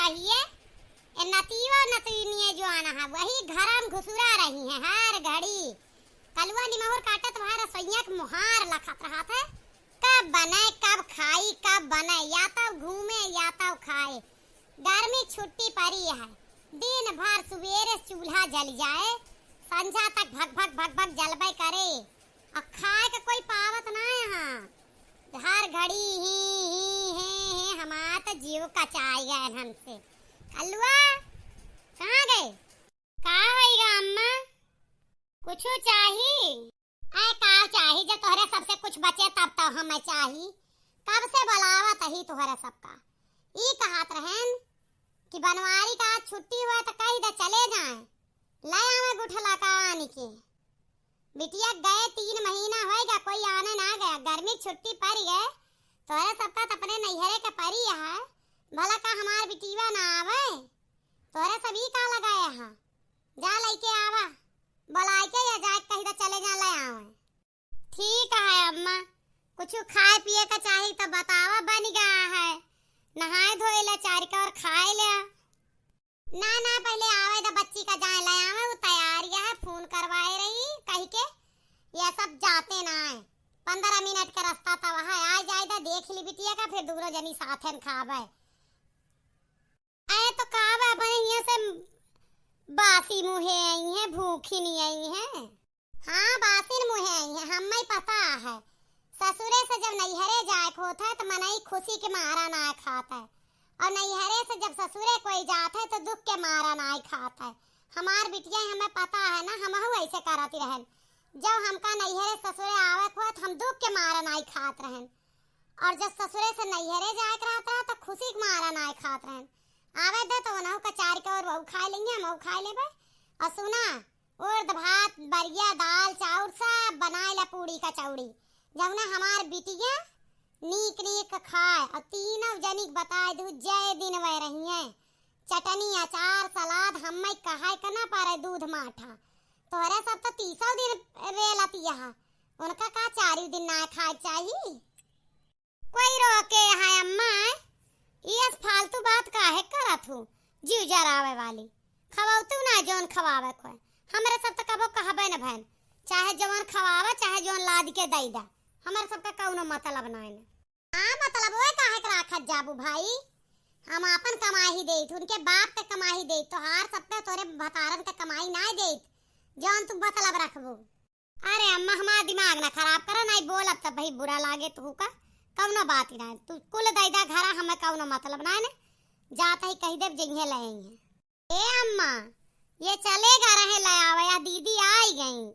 चाहिए। नतीवा नतीनिये जो आना है वही घर में घुसुरा रही है हर घड़ी। कलुआ निमोर काटे तुम्हारा रसोइया के मुहार लखत रहा था, कब बने कब खाई कब बने, या तो घूमे या तो खाए। गर्मी छुट्टी पड़ी है, दिन भर सवेरे चूल्हा जल जाए, संझा तक भग भग भग भग जलबे करे और खाए का कोई पावत ना यहाँ। हर घड़ी ही हमारा तो जीव कचाई गए हमसे। कलुआ कहाँ गए? कहाँ होइगा अम्मा? कुछ चाहिए? ऐ का चाहिए जब तोहरे सबसे कुछ बचे तब तो हमें चाहिए। कब से बुलावत ही तोहरे सबका। ई कहत रहन कि बनवारी का छुट्टी हुआ तो कहीं दे चले जाएं, ले आवे गुठला का आने के। बिटिया गए 3 महीना होएगा, कोई आने ना गया। गर्मी छुट्टी पड़ गए तोहरे सबका तो अपने नैहरे के परी है, भला का हमार बिटिया ना आवे। तोहरे सभी का लगाए है, जा लेके आवा, बुलाए के या जाए कहीं दे चले जा ले आवे। ठीक है अम्मा, कुछ खाए पिए का चाहिए तो बतावा, बन गया है। नहाए धोए ले चार का और खाए ले। ना ना पहले आवे दा बच्ची का जाए ले आवे, वो तैयारी है, फोन करवाए रही कहीं के। ये सब जाते ना है, 15 मिनट का रास्ता था वहाँ आ जाए दा देख ली बिटिया का, फिर दूसरो जनी साथन खावे। ऐ तो खावे अपने यहाँ से बासी मुहे आई है, भूखी नहीं आई है। हाँ बासी मुहे आई है, हमें पता है। ससुरे से जब नैहरे जाए होता है तो मनई खुशी के मारा ना खाता है, और नैहरे से जब ससुरे कोई जाता है तो दुख के मारा ना खाता है। हमार बिटिया हमें पता है ना, हम ऐसे करती रहन। जब हमका नैहरे ससुरे आवे हुआ तो हम दुख के मारा ना खात रहन, और जब ससुरे से नैहरे जाए रहता तो खुशी के मारा ना खात रहन। आवे दे तो उन्हों का चार के और वो खा लेंगे, हम खा लेबे। और सुना, उर्द भात बरिया दाल चाउर सब बनाए ला, पूड़ी का चौड़ी जब ना हमार बिटिया नीक नीक खाए। और तीनों जनिक बताए दू जय दिन वे रही है, चटनी अचार सलाद हमें कहा करना पारे, दूध माठा। तोहरे सब तो 30 दिन रेलती है, उनका का 4 दिन ना खाए चाहिए। कोई रोके है अम्मा? ये फालतू बात काहे करत हूँ, जीव जरावे वाली। खवातू ना जोन खवावे को, हमरे सब तो कबो कहबे न भैन, चाहे जवान खवावे चाहे जोन लाद के दई दा, हमारे सबका कौनो मतलब ना है। हाँ मतलब वो काहे के राखत जाबू भाई, हम अपन कमाई दे, उनके बाप के कमाई दे, तो हार सब पे तोरे भतारन के कमाई ना दे जौन तू मतलब रखबो। अरे अम्मा हमारा दिमाग ना खराब करा, नहीं बोल अब तब भाई बुरा लागे तू का कौनो बात ही ना। तू कुल दैदा घरा हमें कौनो मतलब ना है, जाता ही कही दे जिंगे लेंगे। ए अम्मा ये चलेगा रहे ले आवे, या दीदी आई गई।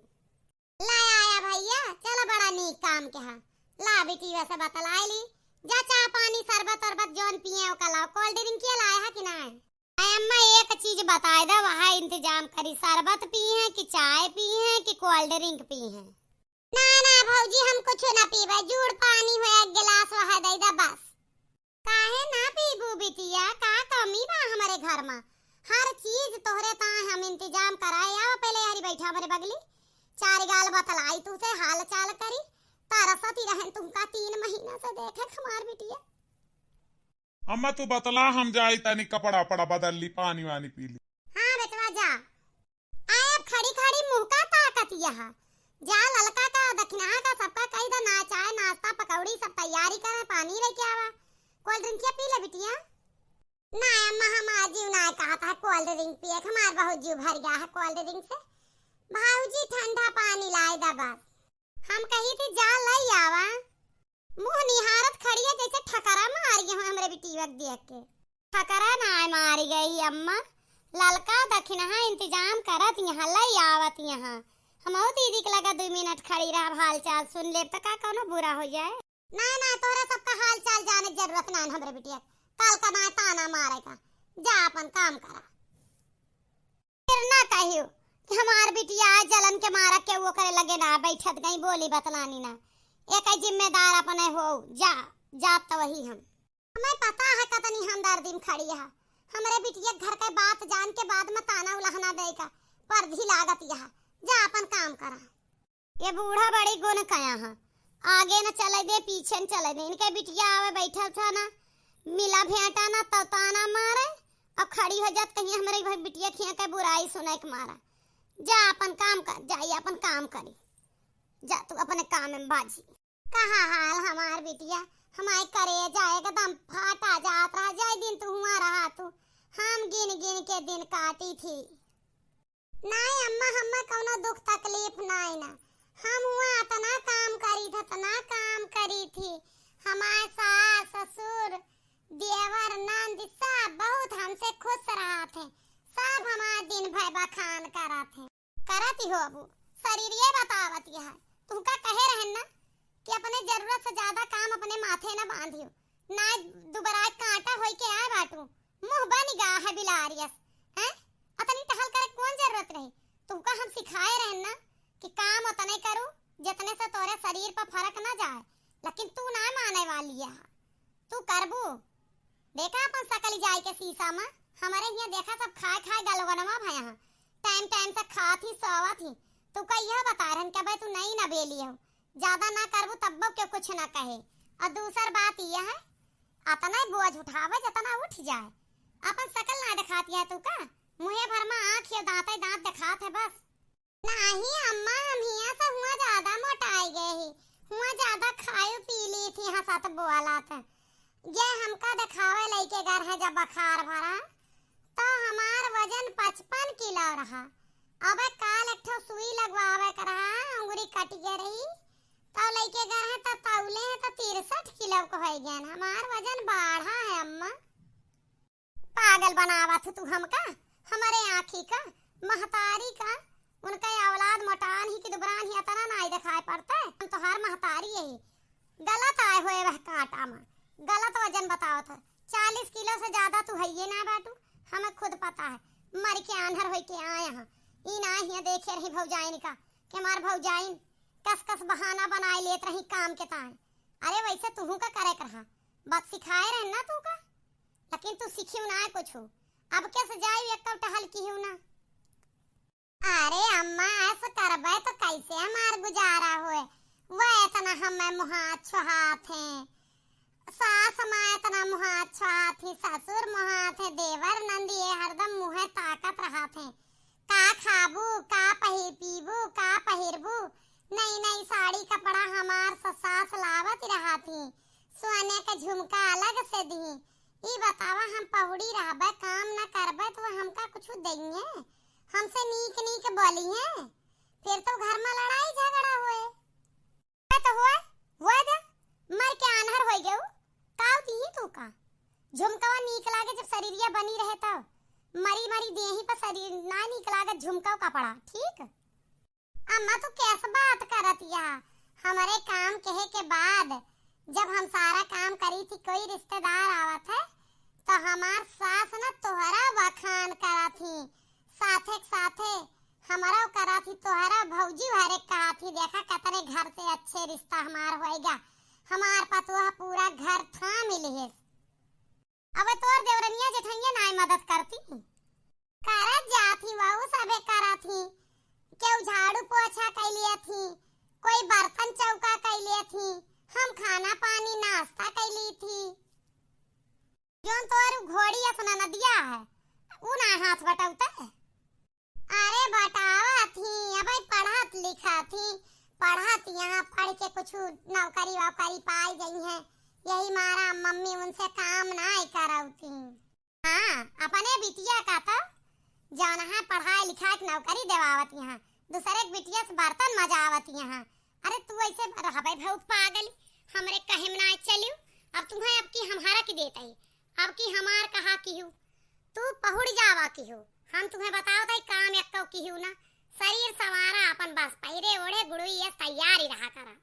ला आया भैया, चलो बड़ा नीक काम के हा। ला बेटी वैसे बतलाई ली, जा चाय पानी शरबत अरबत जोन पिए ओ कलाओ। कोल्ड ड्रिंक के लाया है कि ना है? अम्मा एक चीज बताए दे, वहाँ इंतजाम करी, शरबत पिए कि चाय पिए कि कोल्ड ड्रिंक पिए? ना ना भौजी हम कुछ ना पीबे, जूड़ पानी हो एक गिलास वहाँ दे दे बस। काहे ना पीबू बिटिया, का कमी बा हमारे घर में? हर चीज तोहरे ता हम इंतजाम कराए। आओ पहले यारी बैठा हमारे बगली, चार गाल बतलाई तू से हाल चाल करी, तरसती रहन तुमका 3 महीना से देखे हमार बिटिया। अम्मा तू बतला, हम जाई तनी कपड़ा पड़ा बदल ली, पानी वानी पी ली। हाँ बेटवा जा, आए अब खड़ी खड़ी मुंह का ताकत यहाँ जा। ललका का दक्षिणा का सबका कही दा, ना चाय नाश्ता पकौड़ी सब तैयारी करे, पानी लेके आवा, कोल्ड ड्रिंक पी ले बिटिया। ना अम्मा हमार जीव ना कहा था कोल्ड ड्रिंक पिए, हमार बहुत जीव भर गया है कोल्ड ड्रिंक से। भाऊजी ठंडा पानी लाए दा बस। हम कही थी जा लई आवा, मुंह निहारत खड़ी है जैसे ठकरा मार गई हमरे बिटिया देख के। ठकरा ना मारी गई अम्मा, ललका दक्षिणा इंतजाम करत यहाँ लई आवत यहाँ। हम दीदी के लगा 2 मिनट खड़ी रह, हाल चाल सुन ले तो का कोनो बुरा हो जाए। ना ना तोरा सबका हाल चाल जाने जरूरत ना हमरे बिटिया, कल का ना ताना मारेगा, जा अपन काम करा। फिर ना कहियो कि हमार बिटिया जलन के मारा के वो करे लगे ना, बैठत गई बोली बतलानी ना। एक जिम्मेदार अपने हो, जा जात तो वही हम। हमें पता है कतनी हमदर्दी में खड़ी है, हमरे बिटिया घर के बात जान के बाद में ताना उलहना देगा, पर भी लागत यह, जा अपन काम करा। ये बूढ़ा बड़ी गुण कया है, आगे न चले दे पीछे न चले दे। इनके बिटिया आवे बैठा था ना, मिला भेंटा ना तो ताना मारे, अब खड़ी हो जात कहीं हमारे भाई बिटिया खिया के बुराई सुनाए के मारा। जा अपन काम कर, जाइए अपन काम करी, जा तू अपने काम में बाजी। कहा हाल हमार बिटिया, हमारे करे जाएगा दम फाटा जात रहा, जाए दिन तू हुआ रहा तू, हम गिन गिन के दिन काटी थी। नहीं अम्मा, हम्मा कौनो दुख तकलीफ नहीं ना, हम हुआ इतना काम करी थी, इतना काम करी थी। हमारे सास ससुर देवर नंद सब बहुत हमसे खुश रहा थे, सब हमारे दिन भर बखान करा थे। करती हो अबू शरीर ये बतावत है तुमका कहे रहन ना कि अपने जरूरत से ज्यादा काम अपने माथे न बांधियो, ना दोबारा कांटा होई के आए बाटू, मुंह बन गा है बिलारियस हैं। अतनी टहल करे कौन जरूरत रही, तुमका हम सिखाए रहन ना कि काम उतने करो जितने से तोरे शरीर पर फर्क ना जाए, लेकिन तू ना माने वाली है। तू करबू देखा अपन सकल जाए के शीशा में, हमारे यहाँ देखा सब खाए खाए गलगनवा भया, टाइम टाइम से खात ही सोवत ही। तू का यह बता रहन कि भाई तू नहीं ना बेली हो, ज्यादा ना करबू तब क्यों कुछ ना कहे। और दूसर बात यह है अतना बोझ उठावे जितना उठ जाए, अपन सकल ना दिखाती है तू का, मुहे भर में आँख या दांत दांत दिखात है बस। नहीं अम्मा, हम यहाँ से हुआ ज्यादा मोटाई गए ही, हुआ ज्यादा खाई पी ली थी, हंसत बोला था। ये हमका दिखावे लइके घर है जब बुखार भरा तो हमार वजन 55 किलो रहा। अब काल एक ठो सुई लगवावे कर रहा, अंगुरी कट गई रही तो लइके घर है तो तौले है तो 63 किलो को हो गया। हमार वजन बढ़ा है अम्मा। पागल बनावा तू हमका, हमारे आँखी का महतारी का, उनका औलाद मोटान ही कि दुबरान ही इतना नहीं दिखाई पड़ता है। हम तो हर महतारी यही गलत आए हुए वह कांटा में, गलत वजन बताओ था। 40 किलो से ज्यादा तू है ये ना बाटू, हमें खुद पता है। मर के आंधर हो के आए हैं ई ना ही देखे रही भौजाइन का कि मार भौजाइन कस कस बहाना बनाए लेत रही काम के ताए। अरे वैसे तू का करे करहा, बात सिखाए रहे ना तू का, लेकिन तू सीखियो ना कुछ हो। अब कैसे जाई एक टहल की हो ना। अरे अम्मा ऐसा करबे तो कैसे हमार गुजारा होए, वह इतना हमें मुहात छुहात हैं, सास माँ इतना मुहात छुहात थी, ससुर मुहात है, देवर नंदी हरदम मुहे ताकत रहा थे। का खाबू, का पीबू, का पहिरबू, नई नई साड़ी कपड़ा हमार सास लावत रहा थी, सोने का झुमका अलग से दी। ई बतावा हम पहुड़ी रहबे काम न करबे तो हमका कुछ देंगे, हमसे नीक नीक बोली है, फिर तो घर में लड़ाई झगड़ा हुए तो हुए वो दे मर के आनहर हो गयो। काव दी तू का झुमकावा नीक लागे जब शरीरिया बनी रहे तो, मरी मरी देही पर शरीर ना नीक लागे झुमकाव कपड़ा ठीक। अम्मा तू कैसे बात करत या, हमारे काम कहे के बाद जब हम सारा काम करी थी कोई रिश्तेदार आवत है तो हमार सास न तोहरा बखान करा थी, साथे साथे हमारा करा थी तोहरा भौजी हरे कहा थी, देखा कतरे घर से अच्छे रिश्ता हमार होएगा, हमार पतोह पूरा घर था मिली है। अब तोर देवरनिया जेठनिया नाई मदद करती करत जाती, वाऊ सबे करा थी, केहू झाड़ू पोछा कैलिए थी, कोई बर्तन चौका कैलिए थी, हम खाना पानी नाश्ता कैली थी। जोन तोर घोड़ी असना नदिया है उ ना हाथ बटाउता है। अरे बटावा थी, अब पढ़त लिखा थी, पढ़त यहाँ पढ़ के कुछ नौकरी वौकरी पाई गई है, यही मारा मम्मी उनसे काम नहीं कराउती। हाँ अपने बिटिया का तो जौन है पढ़ाई लिखाई के नौकरी देवावत यहाँ, दूसरे बिटिया से बर्तन मजावत यहाँ। अरे तू ऐसे रहबे बहुत पागल, हमरे कहे में ना चलियो, अब तुम्हें अब की हमारा की देता है, अब की हमार कहा की हो, तू पहुड़ जावा की हो, हम तुम्हें बताओ ताई काम एक की हो ना, शरीर सवारा अपन बस पहिरे ओढ़े गुड़ुई ये तैयारी रहा करा।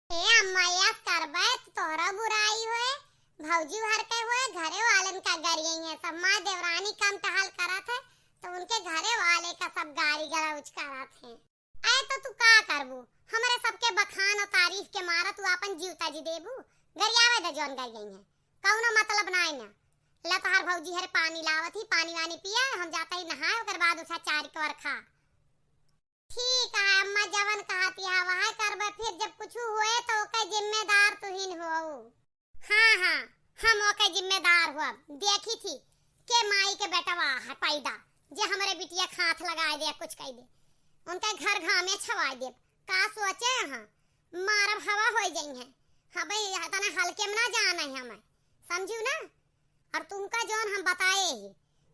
ए अम्मा यस करबे तो तोरा बुराई होए, भौजी भर के होए, घरे वाले का गरिए है, सब माँ देवरानी काम टहल करत है तो उनके घरे वाले का सब गाड़ी गलौज करत है। ऐ तो तू का करबू, हमारे सबके बखान और तारीफ के मारा तू अपन जीवता जी देबू, गरियावे दे जोन गरिए है, कौनो मतलब नाई ना। ला तोहार भौजी हरे पानी लावत ही, पानी वानी पिया, हम जाते ही नहाए, ओकर बाद उठा चार कवर खा। ठीक है अम्मा जवन कहती है वह करबे, फिर जब कुछ हुए तो ओके जिम्मेदार तू ही हो। हाँ हाँ हम ओके जिम्मेदार हुआ, देखी थी के माई के बेटवा है पैदा जे हमारे बिटिया खाथ लगाए दे कुछ कह दे उनका घर घामे छवा दे का सोचे हां मारब हवा हो जाई है हां भाई तना हल्के में ना जाना है हमें समझू ना। और तुमका जोन हम बताए ही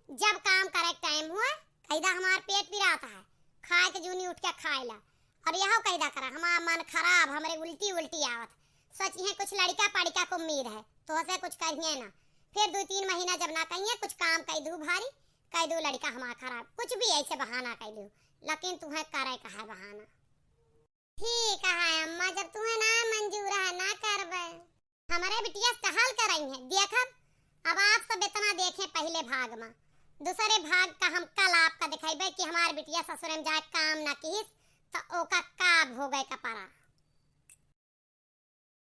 जब काम करे टाइम हुआ कैदा हमार पेट पिराता है खाए के जूनी उठ के खाएला और यह कैदा करा हमारा मन खराब हमारे उल्टी उल्टी आवत सच है कुछ लड़का पड़का को उम्मीद है तो से कुछ कहिए ना फिर 2-3 महीना जब ना कहिए कुछ काम कह दू भारी कह दू लड़का हमारा खराब कुछ भी ऐसे बहाना कह दू लेकिन तुम्हें करे का है बहाना ठीक है अम्मा जब तुम्हें ना मंजूर है ना करबे हमारे बिटिया कहल करई है देखब अब आप सब इतना देखें पहले भाग में दूसरे भाग का हम कल आपका दिखाइबे कि हमारे बिटिया ससुर में जाए काम ना किस तो ओका का हो गए कपड़ा।